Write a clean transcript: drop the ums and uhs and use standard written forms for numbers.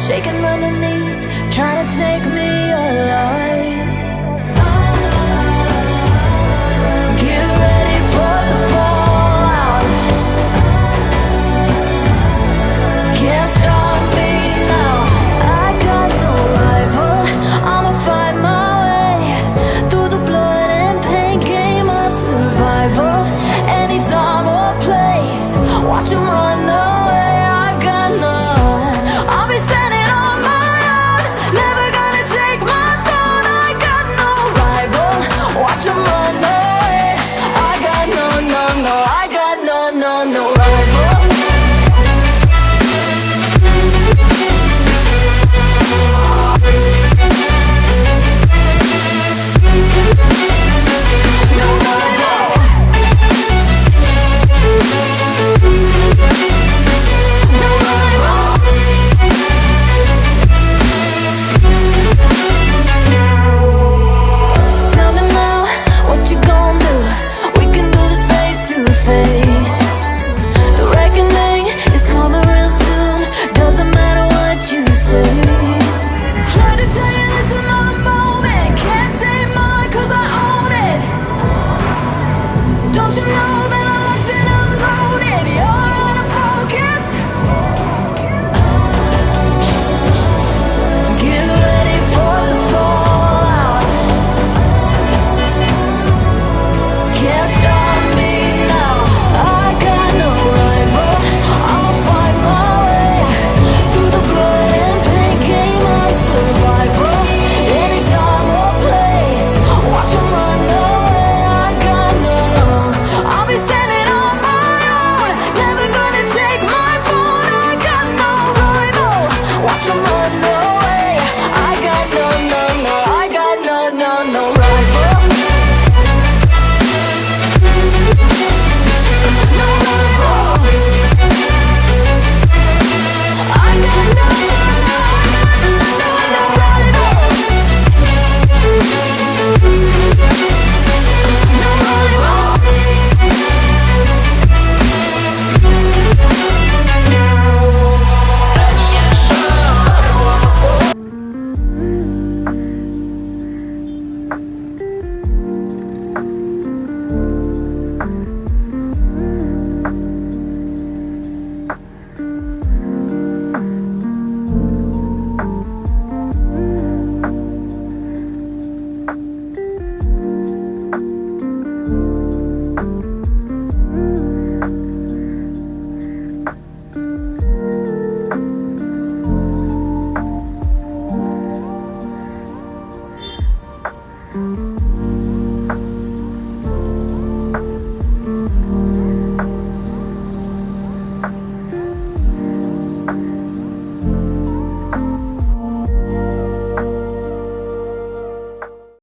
shaking underneath, trying to take me alive. Get ready for the fallout. Can't stop me now. I got no rival. I'ma find my way through the blood and pain game of survival. Any time or place, watch 'em run away.